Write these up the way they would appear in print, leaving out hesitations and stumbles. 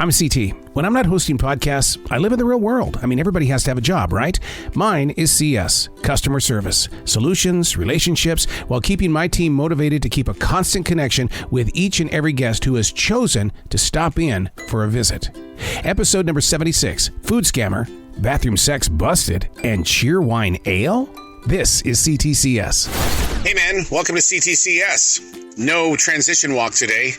I'm CT. When I'm not hosting podcasts, I live in the real world. I mean, everybody has to have a job, right? Mine is CS, customer service, solutions, relationships, while keeping my team motivated to keep a constant connection with each and every guest who has chosen to stop in for a visit. Episode number 76, Food Scammer, Bathroom Sex Busted, and Cheerwine Ale? This is C.T.C.S. Hey man, welcome to C.T.C.S. No transition walk today.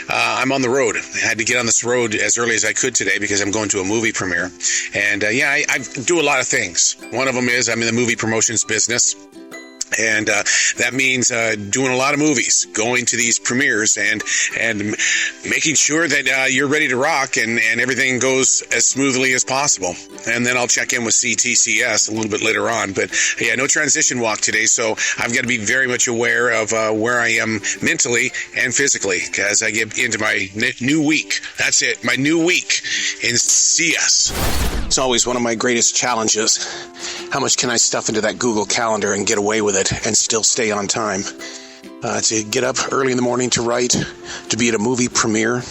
I'm on the road. I had to get on this road as early as I could today because I'm going to a movie premiere. And I do a lot of things. One of them is I'm in the movie promotions business. And that means doing a lot of movies, going to these premieres and making sure that you're ready to rock and everything goes as smoothly as possible. And then I'll check in with C.T.C.S. a little bit later on. But yeah, no transition walk today, so I've got to be very much aware of where I am mentally and physically as I get into my new week. That's it, my new week in CS. It's always one of my greatest challenges. How much can I stuff into that Google Calendar and get away with it and still stay on time? To get up early in the morning to write, to be at a movie premiere,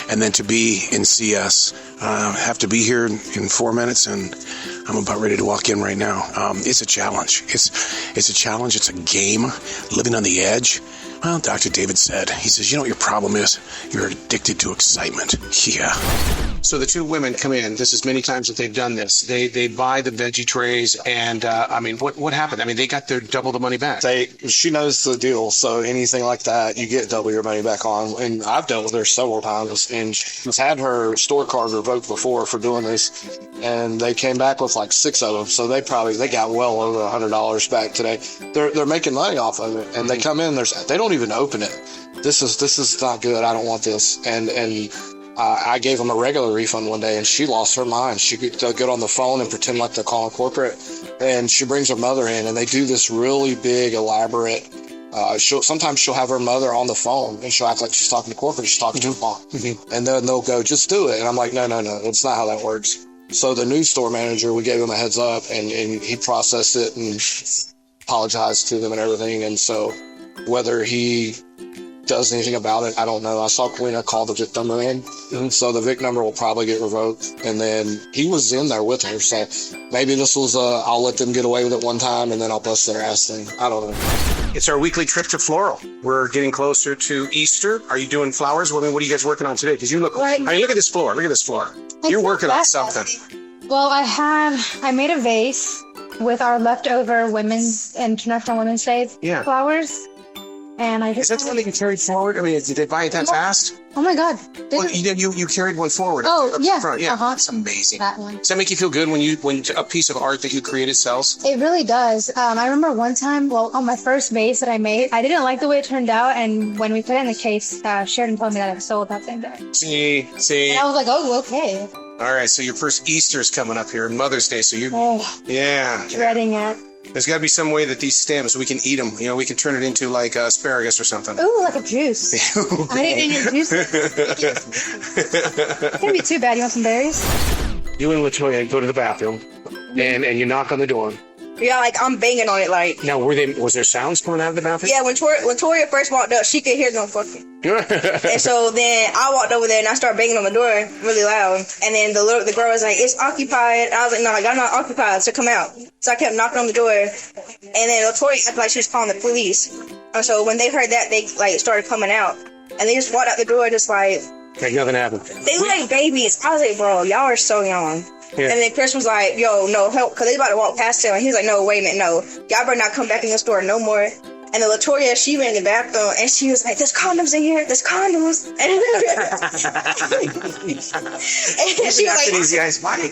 and then to be in CS. I have to be here in 4 minutes, and I'm about ready to walk in right now. It's a challenge. It's a challenge. It's a game. Living on the edge. Well, Dr. David said, he says, you know what your problem is? You're addicted to excitement. Yeah. So the two women come in. This is many times that they've done this. They buy the veggie trays, and what happened? I mean, they got their double the money back. She knows the deal, so anything like that, you get double your money back on. And I've dealt with her several times, and she's had her store card revoked before for doing this, and they came back with like 6 of them. So they got well over $100 back today. They're making money off of it, and they come in. They don't even open it. This is not good. I don't want this. And I gave them a regular refund one day, and she lost her mind. They'll get on the phone and pretend like they're calling corporate, and she brings her mother in, and they do this really big, elaborate. Sometimes she'll have her mother on the phone, and she'll act like she's talking to corporate. She's talking to her mom, and then they'll go, "Just do it." And I'm like, "No, that's not how that works." So the new store manager, we gave him a heads up, and he processed it and apologized to them and everything. And so whether he does anything about it, I don't know. I saw Kalina call the VIC number in, so the VIC number will probably get revoked. And then he was in there with her, so maybe this was I'll let them get away with it one time and then I'll bust their ass thing. I don't know. It's our weekly trip to Floral. We're getting closer to Easter. Are you doing flowers? Well, what are you guys working on today? Because you look, look at this floor. Look at this floor. You're working on something. Well, I made a vase with our leftover International Women's Day flowers. And is that something you carried forward? I mean, did they buy it that fast? Oh my God! Well, you carried one forward. Oh yeah, front. Yeah, that's amazing. That one. Does that make you feel good when a piece of art that you created sells? It really does. I remember one time, on my first vase that I made, I didn't like the way it turned out, and when we put it in the case, Sheridan told me that it sold that same day. See. And I was like, oh, okay. All right, so your first Easter's coming up here, Mother's Day. So Dreading it. There's got to be some way that these stems, we can eat them. You know, we can turn it into like asparagus or something. Ooh, like a juice. I didn't eat juice. It can't be too bad. You want some berries? You and Latoya go to the bathroom, and you knock on the door. Yeah, like I'm banging on it. Like now, was there sounds coming out of the bathroom? Yeah, when Toria first walked up, she could hear them fucking. And so then I walked over there and I started banging on the door really loud. And then the girl was like, "It's occupied." And I was like, "No, like, I'm not occupied, so come out." So I kept knocking on the door, and then Latoya acted like she was calling the police. And so when they heard that, they like started coming out, and they just walked out the door just like nothing happened. They look like babies. I was like, "Bro, y'all are so young." Yeah. And then Chris was like, "Yo, no, help," because they about to walk past him. And he was like, "No, wait a minute, no. Y'all better not come back in the store no more." And then Latoya, she went in the bathroom, and she was like, "There's condoms in here. There's condoms." And she was like, "These guys, why?"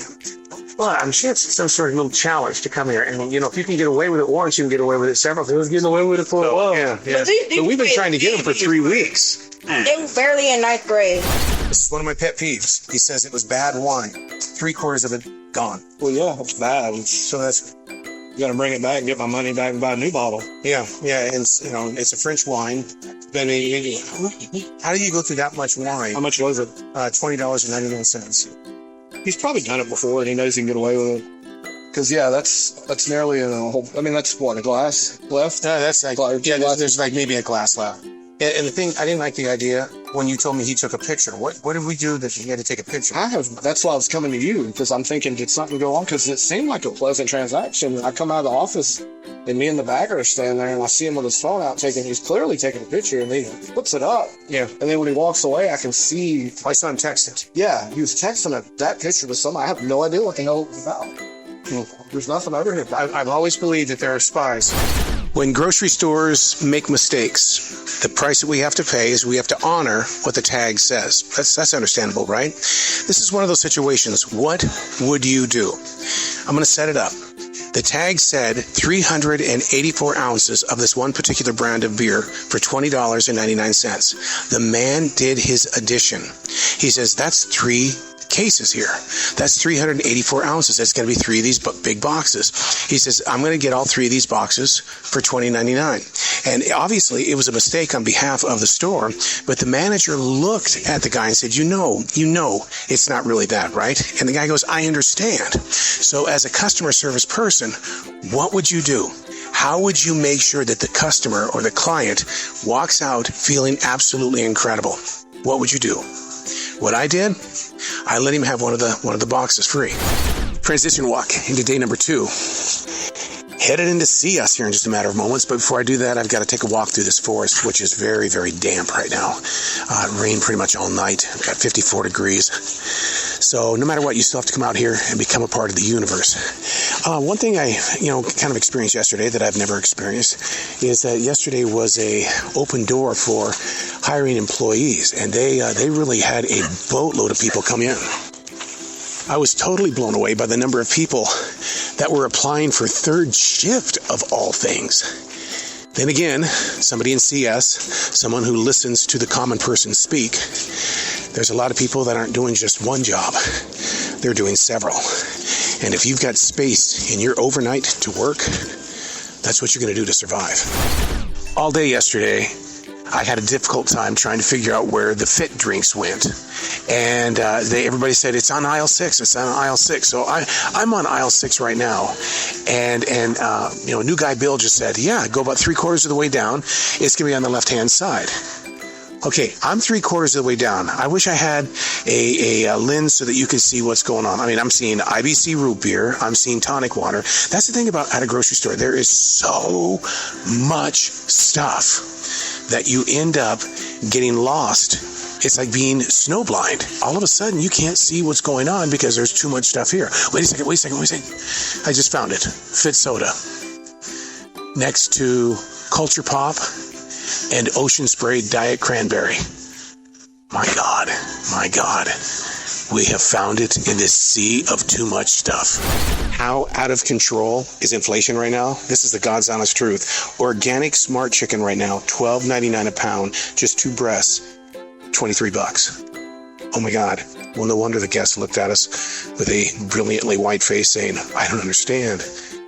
Well, I'm sure it's some sort of little challenge to come here. And, if you can get away with it once, you can get away with it several times. Getting away with it for a while. Yeah. But we've been trying to get them for 3 weeks. They were barely in 9th grade. This is one of my pet peeves. He says it was bad wine. 3/4 of it gone. Well, yeah, it's bad. So you got to bring it back and get my money back and buy a new bottle. Yeah. And it's a French wine. Then how do you go through that much wine? How much was it? $20.99. He's probably done it before, and he knows he can get away with it. Because that's nearly a whole. I mean, that's what, a glass left. No, that's like there's like maybe a glass left. And the thing, I didn't like the idea when you told me he took a picture. What did we do that he had to take a picture? That's why I was coming to you, because I'm thinking, did something go on? Because it seemed like a pleasant transaction. I come out of the office, and me and the bagger are standing there, and I see him with his phone out he's clearly taking a picture, and he puts it up. Yeah. And then when he walks away, I can see. My son texted. Yeah, he was texting that picture to somebody. I have no idea what the hell it was about. There's nothing over here. I've always believed that there are spies. When grocery stores make mistakes, the price that we have to pay is we have to honor what the tag says. That's understandable, right? This is one of those situations. What would you do? I'm going to set it up. The tag said 384 ounces of this one particular brand of beer for $20.99. The man did his addition. He says, that's 3 cases here. That's 384 ounces. That's going to be 3 of these big boxes. He says, I'm going to get all 3 of these boxes for $20.99. And obviously it was a mistake on behalf of the store, but the manager looked at the guy and said, you know, it's not really that, right? And the guy goes, I understand. So as a customer service person, what would you do? How would you make sure that the customer or the client walks out feeling absolutely incredible? What would you do? What I did, I let him have one of the boxes free. Transition walk into day number 2. Headed in to see us here in just a matter of moments, but before I do that, I've got to take a walk through this forest, which is very, very damp right now. It rained pretty much all night. I've got 54 degrees. So no matter what, you still have to come out here and become a part of the universe. One thing I, kind of experienced yesterday that I've never experienced is that yesterday was a open door for hiring employees, and they really had a boatload of people come in. I was totally blown away by the number of people that were applying for third shift of all things. Then again, somebody in CS, someone who listens to the common person speak, there's a lot of people that aren't doing just one job. They're doing several. And if you've got space in your overnight to work, that's what you're going to do to survive. All day yesterday, I had a difficult time trying to figure out where the fit drinks went. And everybody said, it's on aisle 6. It's on aisle 6. So I'm on aisle 6 right now. And new guy Bill just said, yeah, go about 3/4 of the way down. It's going to be on the left-hand side. Okay, I'm 3/4 of the way down. I wish I had a lens so that you could see what's going on. I mean, I'm seeing IBC root beer. I'm seeing tonic water. That's the thing at a grocery store. There is so much stuff that you end up getting lost. It's like being snowblind. All of a sudden, you can't see what's going on because there's too much stuff here. Wait a second. I just found it. Fit Soda. Next to Culture Pop and Ocean Spray Diet Cranberry. My God. We have found it in this sea of too much stuff. How out of control is inflation right now? This is the God's honest truth. Organic smart chicken right now, $12.99 a pound, just 2 breasts, $23. Oh my God. Well, no wonder the guest looked at us with a brilliantly white face saying, I don't understand.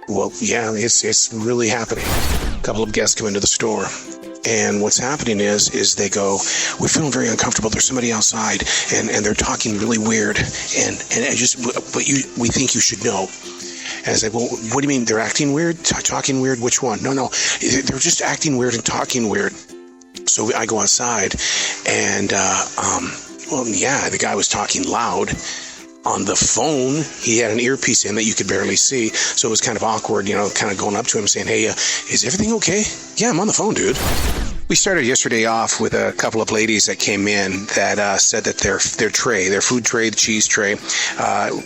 Well, yeah, it's really happening. A couple of guests come into the store. And what's happening is they go, we're feeling very uncomfortable. There's somebody outside, and they're talking really weird. We think you should know. And I said, well, what do you mean they're acting weird? Talking weird? Which one? No, they're just acting weird and talking weird. So I go outside, and the guy was talking loud. On the phone, he had an earpiece in that you could barely see, so it was kind of awkward, kind of going up to him saying, hey, is everything okay? Yeah, I'm on the phone, dude. We started yesterday off with a couple of ladies that came in that said that their food tray, the cheese tray,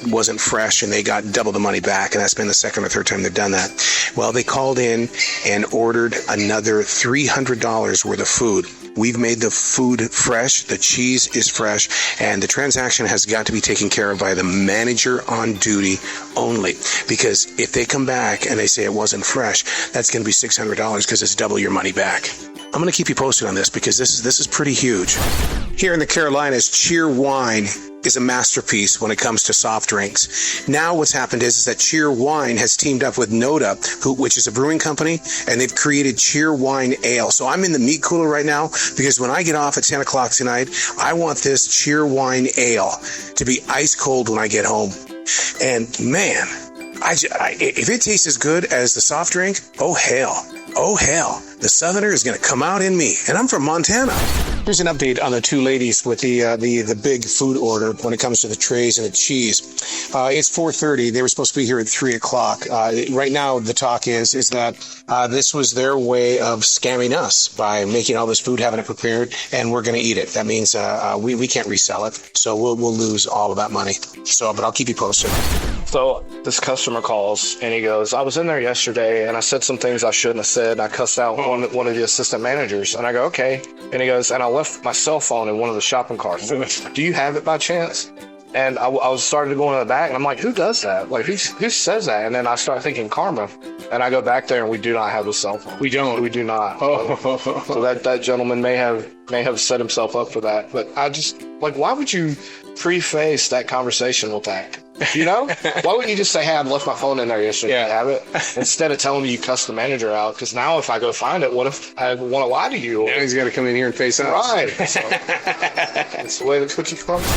wasn't fresh, and they got double the money back, and that's been the second or third time they've done that. Well, they called in and ordered another $300 worth of food. We've made the food fresh, the cheese is fresh, and the transaction has got to be taken care of by the manager on duty only. Because if they come back and they say it wasn't fresh, that's going to be $600 because it's double your money back. I'm going to keep you posted on this because this is pretty huge. Here in the Carolinas, Cheerwine is a masterpiece when it comes to soft drinks. Now what's happened is that Cheerwine has teamed up with Noda, which is a brewing company, and they've created Cheerwine Ale. So I'm in the meat cooler right now because when I get off at 10 o'clock tonight, I want this Cheerwine Ale to be ice cold when I get home. And man, if it tastes as good as the soft drink, oh hell, the Southerner is going to come out in me. And I'm from Montana. Here's an update on the two ladies with the big food order when it comes to the trays and the cheese. It's 4:30. They were supposed to be here at 3 o'clock. Right now, the talk is that this was their way of scamming us by making all this food, having it prepared, and we're going to eat it. That means we can't resell it, so we'll lose all of that money. So, but I'll keep you posted. So this customer calls and he goes, I was in there yesterday and I said some things I shouldn't have said. I cussed out one of the assistant managers. And I go, okay. And he goes, and I left my cell phone in one of the shopping carts. Do you have it by chance? And I was starting to go into the back and I'm like, who does that? Like, who says that? And then I start thinking karma. And I go back there and we do not have a cell phone. We do not. So that gentleman may have set himself up for that. But I just, like, why would you preface that conversation with that? You know? Why wouldn't you just say, hey, I left my phone in there yesterday. Yeah. Have it? Instead of telling me you cussed the manager out. Because now if I go find it, what if I want to lie to you? Now he's got to come in here and face us. Right. So, that's the way the cookie crumbles.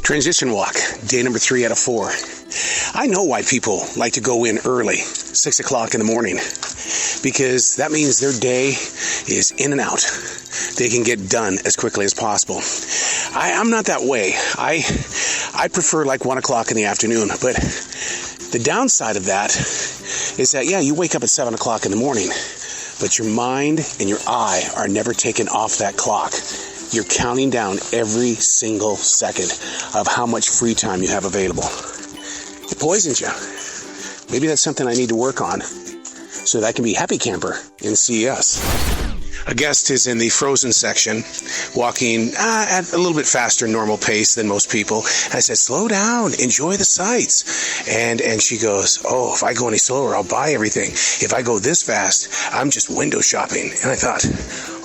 Transition walk, day number 3 out of 4. I know why people like to go in early, 6 o'clock in the morning, because that means their day is in and out. They can get done as quickly as possible. I'm not that way. I prefer like 1 o'clock in the afternoon, but the downside of that is that, yeah, you wake up at 7 o'clock in the morning, but your mind and your eye are never taken off that clock. You're counting down every single second of how much free time you have available. It poisons you. Maybe that's something I need to work on so that I can be happy camper in CES. A guest is in the frozen section, walking at a little bit faster normal pace than most people. And I said, slow down, enjoy the sights. And she goes, oh, if I go any slower, I'll buy everything. If I go this fast, I'm just window shopping. And I thought,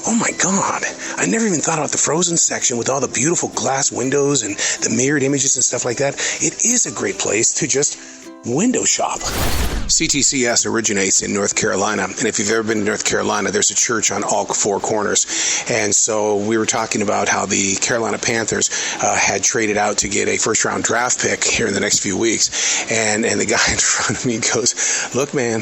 oh my God, I never even thought about the frozen section with all the beautiful glass windows and the mirrored images and stuff like that. It is a great place to just window shop. C.T.C.S. originates in North Carolina, and if you've ever been to North Carolina, there's a church on all 4 corners. And so we were talking about how the Carolina Panthers had traded out to get a first-round draft pick here in the next few weeks. And the guy in front of me goes, look, man,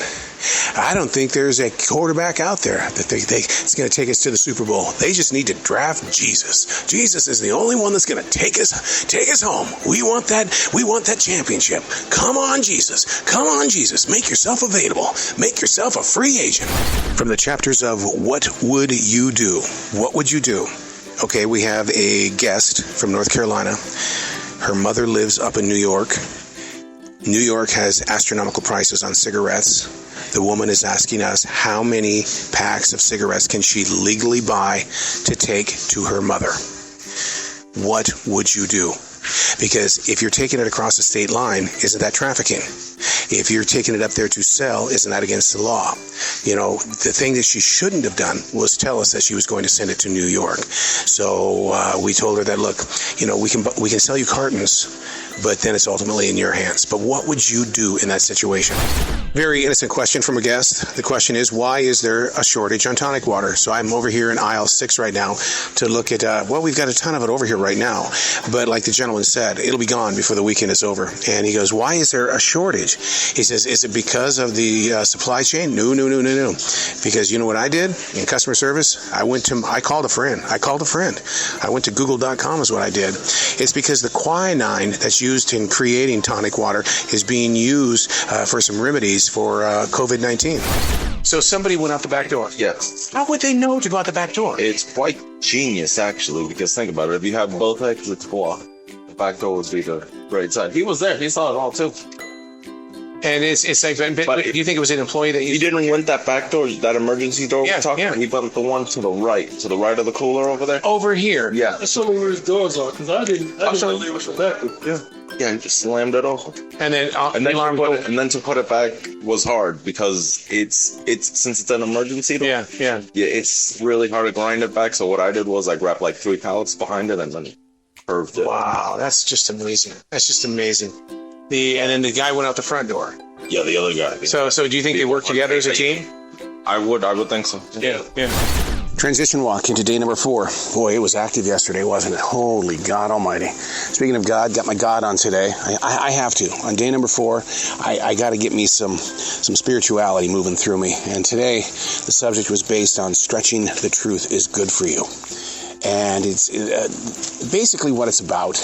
I don't think there's a quarterback out there that it's going to take us to the Super Bowl. They just need to draft Jesus. Jesus is the only one that's going to take us home. We want that championship. Come on, Jesus. Come on, Jesus. Make yourself available. Make yourself a free agent. From the chapters of What Would You Do? What would you do? Okay, we have a guest from North Carolina. Her mother lives up in New York. New York has astronomical prices on cigarettes. The woman is asking us how many packs of cigarettes can she legally buy to take to her mother. What would you do? Because if you're taking it across the state line, isn't that trafficking? If you're taking it up there to sell, isn't that against the law? You know, the thing that she shouldn't have done was tell us that she was going to send it to New York. So we told her that, look, you know, we can sell you cartons, but then it's ultimately in your hands. But what would you do in that situation? Very innocent question from a guest. The question is, why is there a shortage on tonic water? So I'm over here in aisle 6 right now to look at, well, we've got a ton of it over here right now. But like the gentleman said, it'll be gone before the weekend is over. And he goes, why is there a shortage? He says, is it because of the supply chain? No. Because you know what I did in customer service? I called a friend. I went to google.com is what I did. It's because the quinine that's used in creating tonic water is being used for some remedies for COVID-19. So somebody went out the back door? Yes. How would they know to go out the back door? It's quite genius, actually, because think about it. If you have both exits blocked, the back door would be the right side. He was there. He saw it all, too. And it's like, but do you think it was an employee that he didn't want that back door, that emergency door we're talking about? He bumped the one to the right of the cooler over there. Over here? Yeah. That's showing me where his doors are, because I didn't know they were connected. Yeah, he just slammed it open. And then to put it back was hard because it's since it's an emergency door. Yeah. It's really hard to grind it back. So what I did was I wrapped like 3 pallets behind it and then curved it. Wow, that's just amazing. And then the guy went out the front door. Yeah, the other guy. So do you think they work together as a team? I would think so. Yeah. Transition walk into day number 4. Boy, it was active yesterday, wasn't it? Holy God Almighty. Speaking of God, got my God on today. I have to. On day number 4, I got to get me some spirituality moving through me. And today, the subject was based on stretching the truth is good for you. And it's basically what it's about.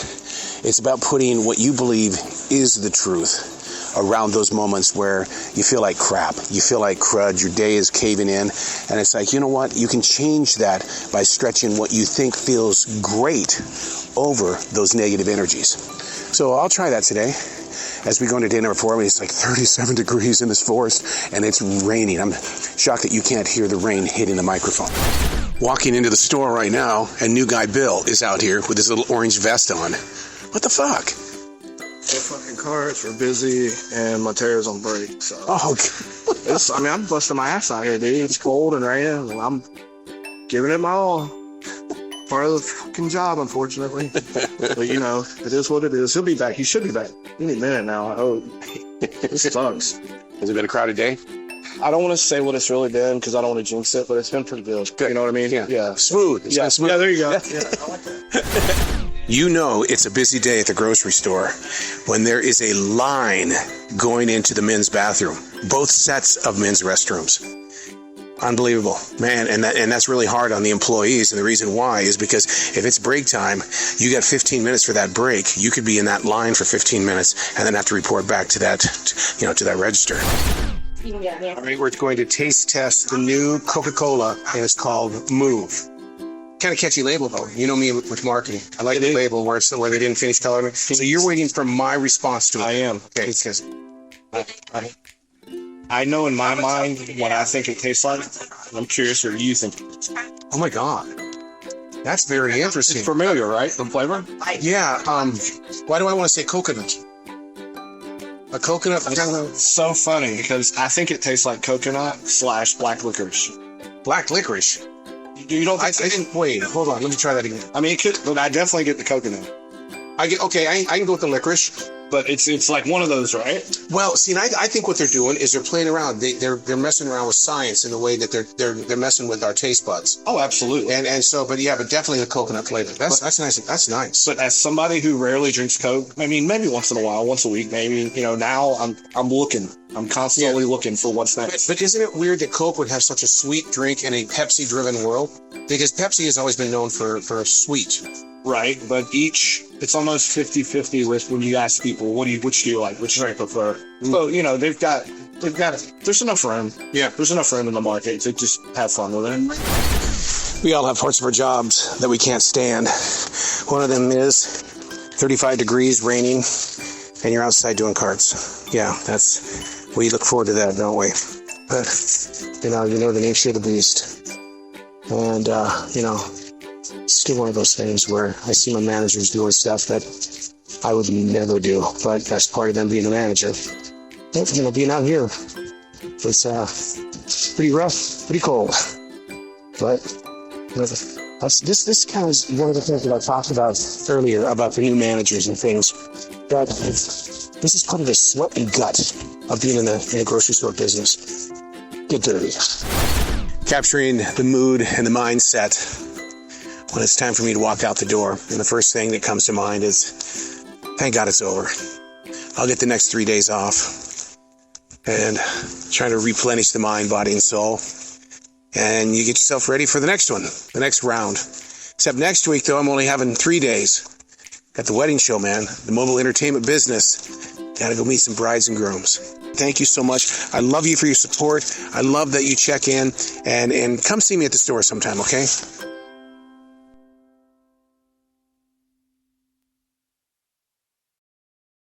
It's about putting what you believe is the truth around those moments where you feel like crap, you feel like crud, your day is caving in, and it's like, you know what, you can change that by stretching what you think feels great over those negative energies. So I'll try that today. As we go into day number 4, it's like 37 degrees in this forest, and it's raining. I'm shocked that you can't hear the rain hitting the microphone. Walking into the store right now, and new guy Bill is out here with his little orange vest on. What the fuck? The fucking cars were busy, and my tires on break. So I'm busting my ass out here, dude. It's cold and raining, and I'm giving it my all. Part of the fucking job, unfortunately. But you know, it is what it is. He'll be back. He should be back any minute now, I hope. This sucks. Has it been a crowded day? I don't want to say what it's really been because I don't want to jinx it, but it's been pretty good. You know what I mean? Yeah. Smooth. It's been smooth. Yeah, there you go. Yeah, I like that. You know it's a busy day at the grocery store when there is a line going into the men's bathroom. Both sets of men's restrooms. Unbelievable, man, and that's really hard on the employees, and the reason why is because if it's break time, you got 15 minutes for that break. You could be in that line for 15 minutes and then have to report back to that, to that register. All right, we're going to taste test the new Coca-Cola, and it's called Move. Kind of catchy label, though. You know me with marketing. I like the label where they didn't finish coloring it. So you're waiting for my response to it. I am. Okay. I know in my mind what I think it tastes like. I'm curious what you think. Oh my God. That's very interesting. It's familiar, right? The flavor? Yeah. Why do I want to say coconut? A coconut? It's so funny because I think it tastes like coconut / black licorice. Black licorice? You don't think I didn't. Wait, hold on. Let me try that again. I mean, it could, but I definitely get the coconut. I can go with the licorice. But it's like one of those, right? Well, see, and I think what they're doing is they're playing around. They're messing around with science in the way that they're messing with our taste buds. Oh, absolutely. And but definitely the coconut flavor. That's nice. That's nice. But as somebody who rarely drinks Coke, I mean, maybe once in a while, once a week, maybe. Now I'm looking. I'm constantly looking for what's next. But isn't it weird that Coke would have such a sweet drink in a Pepsi-driven world? Because Pepsi has always been known for sweet. Right, but it's almost 50-50 with when you ask people, which do you like, which do you prefer? So, they've got there's enough room. Yeah. There's enough room in the market to just have fun with it. We all have parts of our jobs that we can't stand. One of them is 35 degrees, raining, and you're outside doing carts. Yeah, we look forward to that, don't we? But, you know the nature of the beast. And, it's still one of those things where I see my managers doing stuff that I would never do, but that's part of them being a manager. But, being out here, it's pretty rough, pretty cold. But this kind of is one of the things that I talked about earlier about the new managers and things. That this is part of the sweat and gut of being in the grocery store business. Get dirty. Capturing the mood and the mindset when it's time for me to walk out the door. And the first thing that comes to mind is, thank God it's over. I'll get the next 3 days off and try to replenish the mind, body, and soul. And you get yourself ready for the next one, the next round. Except next week, though, I'm only having 3 days. Got the wedding show, man, the mobile entertainment business. Gotta go meet some brides and grooms. Thank you so much. I love you for your support. I love that you check in and come see me at the store sometime, okay?